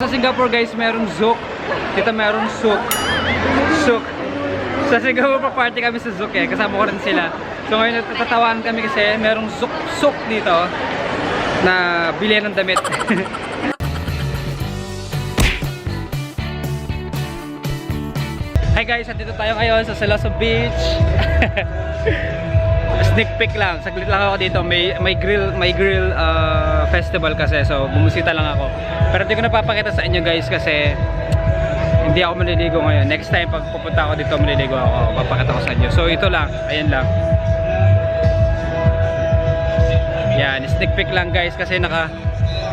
Sa Singapore guys, merong Zouk. Dito merong Souk. Souk. Sa Singapore pa party kami sa Zouk eh. Kasama ko rin sila. So ngayon natatawanan kami kasi merong Zouk dito na bilihan ng damit. Hi guys, dito tayo ngayon sa Siloso Beach. Sneak peek lang, saglit lang ako dito. May grill festival kasi, so bumusita lang ako. Pero hindi ko napapakita sa inyo guys kasi hindi ako maliligo ngayon. Next time pag pupunta ako dito maliligo ako, papakita ko sa inyo. So ito lang, ayan lang. Yan, sneak peek lang guys kasi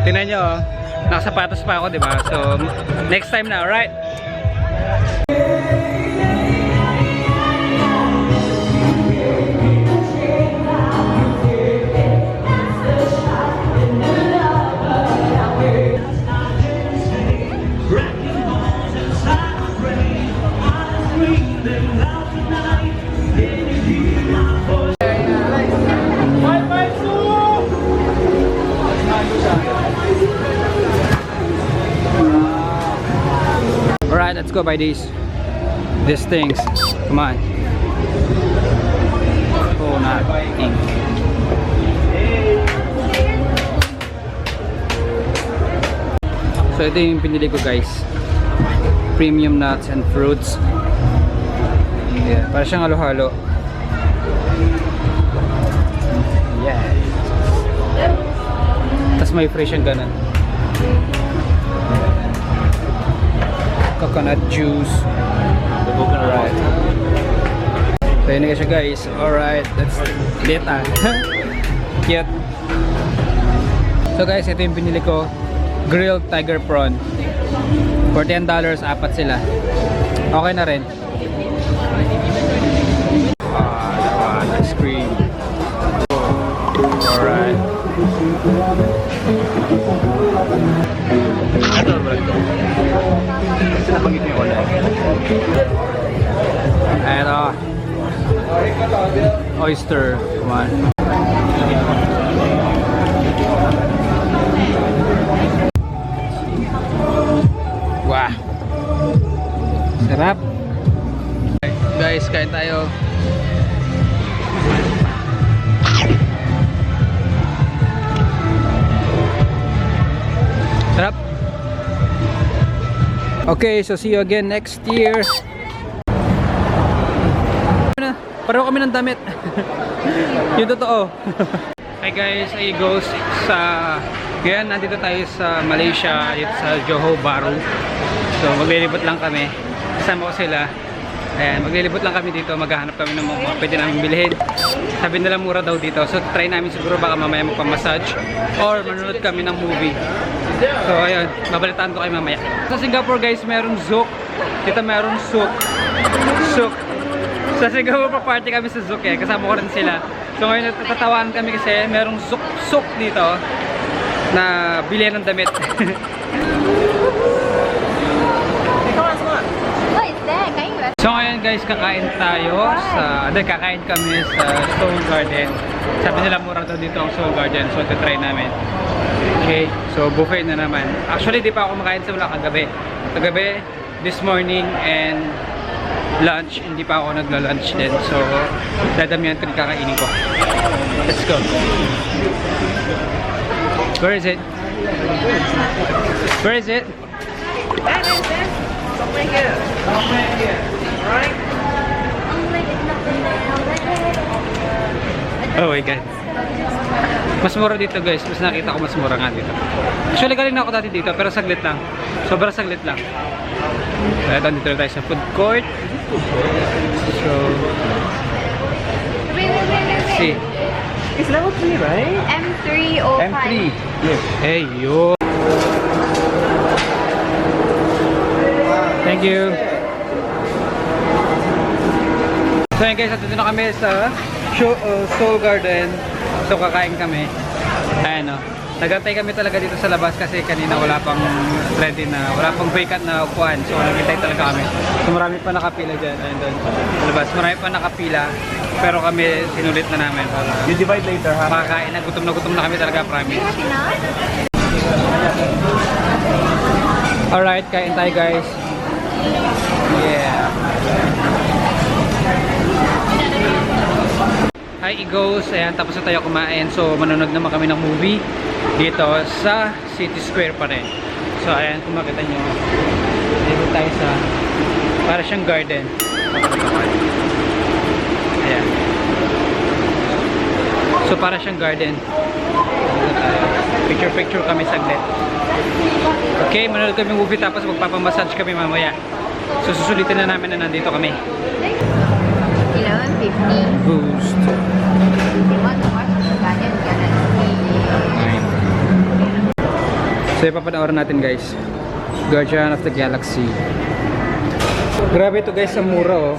tingnan nyo oh, nakasapatos pa ako, diba? So next time na, alright? Alright, let's go buy these things. Come on. Coconut ink. So ito yung pinili ko guys. Premium nuts and fruits. Yeah, para siyang halo-halo. Yeah. Tapos may fresh yung ganun. Coconut juice. Alright. So yun na siya guys. Alright, that's it Cute. So guys, ito yung pinili ko. Grilled tiger prawn. For $10, apat sila. Okay na rin. Ice cream. Alright. Eto. Oyster. Come on. Wah. Sarap. Guys, kain tayo. Sarap. Okay, so see you again next year. Pareho kami ng damit. Yung totoo. Hi guys, I goes sa ngayon nandito tayo sa Malaysia, dito sa Johor Bahru. So maglilibot lang kami. Kasama ko sila. Ayan, maglilibot lang kami dito, maghahanap kami ng mga pwede namin bilhin. Sabi nila mura daw dito. So try namin siguro baka mamaya magpa-massage or manonood kami ng movie. So ayun, babalitaan ko kayo mamaya. Sa Singapore guys, merong Zouk. Dito merong Souk. Sa Singapore pa party kami sa Zouk eh. Kasama ko rin sila. So ngayon natatawanan kami kasi merong Zouk dito na bilihan ng damit. So ngayon guys, kakain kami sa Seoul Garden. Sabi nila mura daw dito ang Seoul Garden, so try namin. Okay, so buffet na naman. Actually di pa ako makain sa wala kagabi. Kagabi, this morning and lunch, hindi pa ako nagla-lunch din. So dadamihan ko yung kakainin ko. Let's go. Where is it? Where is it? Somewhere here. Alright? Oh my god. Mas mura dito guys. Mas nakita ko mas mura nga dito. Actually galing na ako dati dito pero saglit lang. Sobrang saglit lang. Kaya dito tayo sa food court. So see. It's level 3, right? M305. M3. Yes. Hey yo. Thank you. So yun guys, dito na kami sa Seoul Garden. So kakain kami. Ayan o. Nagantay kami talaga dito sa labas kasi kanina wala pang ready na, wala pang vacant na upuan. So nagantay talaga kami. So marami pa nakapila dyan. Ayan doon. Sa labas. Marami pa nakapila. Pero kami sinulit na namin. You divide later, ha? Makakain na gutom na kami talaga, promise. Alright, kain tayo guys. Yeah. Hi Egos, ayan, tapos na tayo kumain. So manonood naman kami ng movie dito sa City Square pa rin. So ayan, kung makita nyo, dito tayo sa para siyang garden. Ayan. So para siyang garden. Picture kami saglit. Okay, manonood kami ng movie tapos magpapamassage kami mamaya. So susulitin na namin na nandito kami. 11:50. Boost. If you want to watch the garden, you gotta So ipapanoorin natin guys, Guardian of the Galaxy. Grabe ito guys, sa mura oh.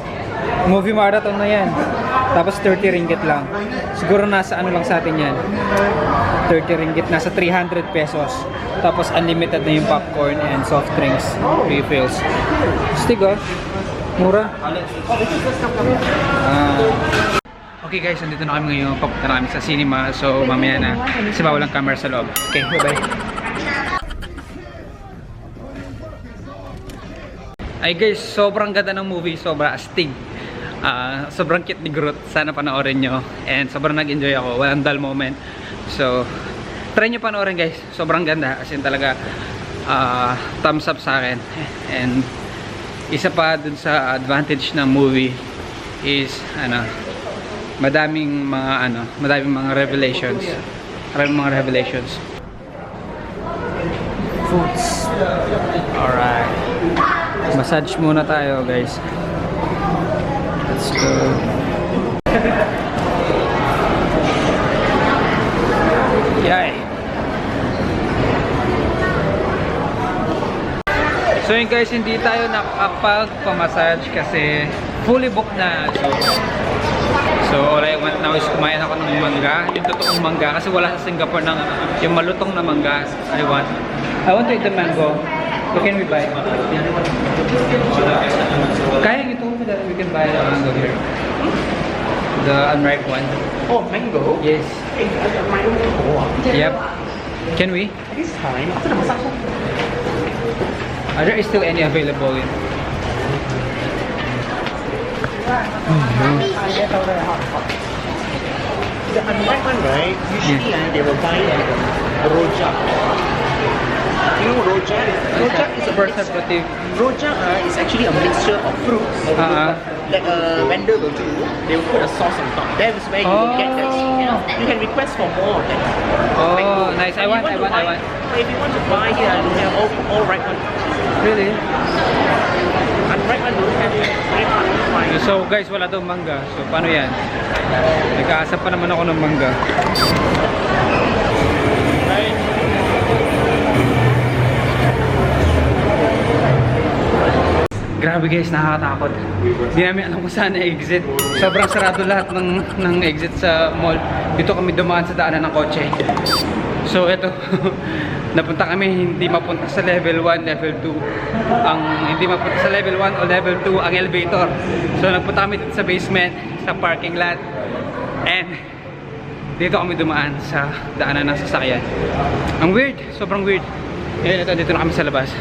Movie marathon na yan. Tapos 30 ringgit lang. Siguro nasa ano lang sa atin yan, 30 ringgit, nasa 300 pesos. Tapos unlimited na yung popcorn and soft drinks refills. Stig oh, mura. Okay guys, nandito na kami ngayon. Papunta na kami sa cinema. So mamaya na, kasi bawal ang camera sa loob. Okay, bye bye. Ay guys, sobrang ganda ng movie, sobrang astig. Sobrang cute ni Groot, sana panoorin nyo. And sobrang nag-enjoy ako, walang dull moment. So, try nyo panoorin guys, sobrang ganda. As in talaga, thumbs up sa akin. And isa pa dun sa advantage ng movie is, madaming mga revelations. Maraming mga revelations. Foods. Alright. Massage muna tayo guys. Let's go. Yay. So yun guys, hindi tayo nakapagpamassage kasi fully booked na. So all I want now is kumain ako ng mangga, yung totoong mangga kasi wala sa Singapore ng yung malutong na mangga. I want to eat the mango. What can we buy? Kaya you told me that we can buy the mango here. The unripe one. Oh, mango? Yes. Mango. Yep. Can we? This time, after the massage. Are there still any available in? The unripe one, right? Usually they will buy rojak. You know rojak? Rojak is a Preservative. Rojak is actually a mixture of fruits. Like a vendor will do, they will put a sauce on top. That is where you will get that. You can request for more of that. Oh, nice. I want. If you want to buy here, you have all ripe one. Really? Unripe one don't have it. Very hard to find. So guys, wala daw mangga. So paano yan? Nag-aasap pa naman ako ng mangga. Grabe guys, nakakatakot. Hindi namin alam kung saan na-exit. Sobrang sarado lahat ng exit sa mall. Dito kami dumaan sa daanan ng kotse. So eto, napunta kami hindi mapunta sa level 1, level 2. Ang hindi mapunta sa level 1 o level 2 ang elevator. So nagpunta kami dito sa basement, sa parking lot. And dito kami dumaan sa daanan ng sasakyan. Ang weird, sobrang weird. Ngayon ito, dito na kami sa labas.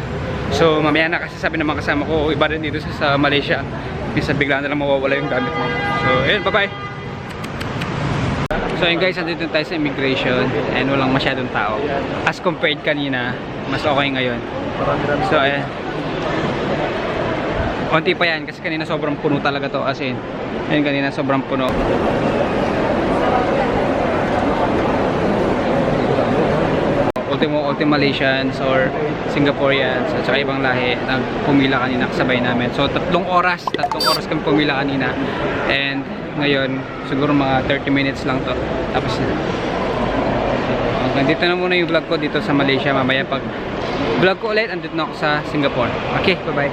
So mamaya na kasi sabi ng mga kasama ko, iba rin dito sa Malaysia. Minsan bigla na lang mawawala yung gamit mo. So ayun, bye bye. So ayun guys, nandito tayo sa immigration and walang masyadong tao. As compared kanina, mas okay ngayon. So ayun. Konti pa yan kasi kanina sobrang puno talaga to, as in. Ayun, kanina sobrang puno. Ultimo Malaysians or Singaporeans at saka ibang lahi nagpumila kanina kasabay namin. So 3 oras kami pumila kanina. And ngayon siguro mga 30 minutes lang to. Tapos nandito na muna yung vlog ko dito sa Malaysia. Mamaya pag vlog ko ulit, andito na ako sa Singapore. Okay, bye bye.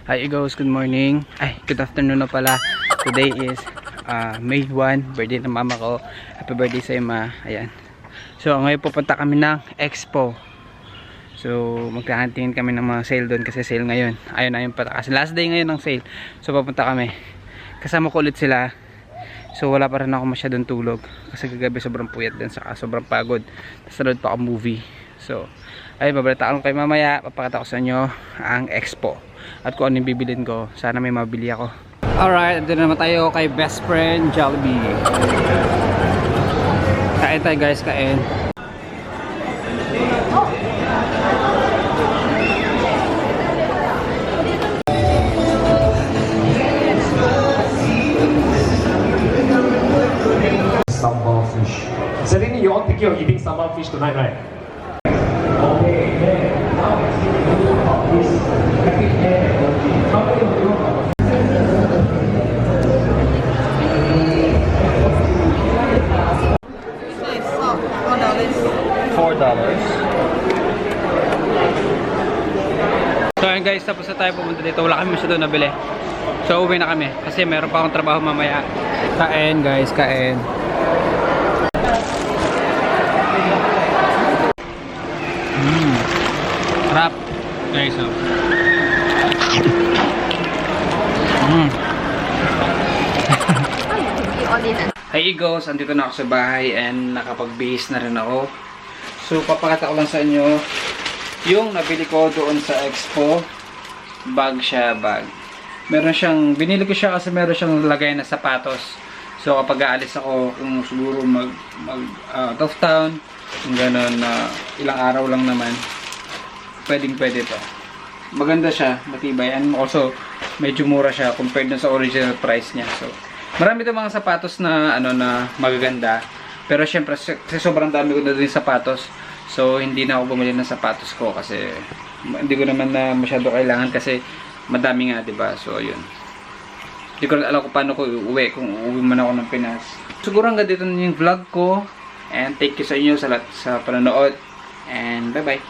Hi Egos, good morning. Ay, good afternoon na pala. Today is May 1, birthday ng mama ko. Happy birthday sa ma. Ayan. So ngayon pupunta kami ng Expo. So maghahantingin kami ng mga sale doon kasi sale ngayon. Ayun na yung patakas. Last day ngayon ng sale. So papunta kami. Kasama ko ulit sila. So wala pa rin ako masyadong tulog kasi kagabi sobrang puyat din, saka sobrang pagod. Tapos nanood pa ako movie. So, ay babalitaan ko kayo mamaya. Papakita ko sa inyo ang expo at kung ano yung bibilin ko. Sana may mabili ako. Alright, dito naman tayo kay best friend Jollibee. Kain tayo guys, kain. Sambal fish. Suddenly you all thinking of eating sambal fish tonight, right? So ayun guys, tapos na tayo pumunta dito. Wala kami masyado nabili. So uwi na kami kasi meron pa akong trabaho mamaya. Kain guys, kain. Sarap guys, oh. Hi Eagles, andito na ako sa bahay and nakapag-bihis na rin ako. So papakita ko lang sa inyo yung nabili ko doon sa Expo. Bag siya, bag. Meron siyang, binili ko siya kasi meron siyang lagay na sapatos. So kapag aalis ako, kung siguro out of town, kung gano'n na ilang araw lang naman, pwede to. Maganda siya, matibay, and also medyo mura siya compared dun sa original price niya. So marami itong mga sapatos na na magaganda, pero syempre kasi sobrang dami ko na din sapatos. So hindi na ako bumili ng sapatos ko kasi hindi ko naman na masyado kailangan kasi madami nga, 'di ba? So ayun. Hindi ko alam kung paano ko uuwi kung uuwi man ako ng Pinas. Siguro hanggang dito na yung vlog ko, and thank you sa inyo sa panonood, and bye bye.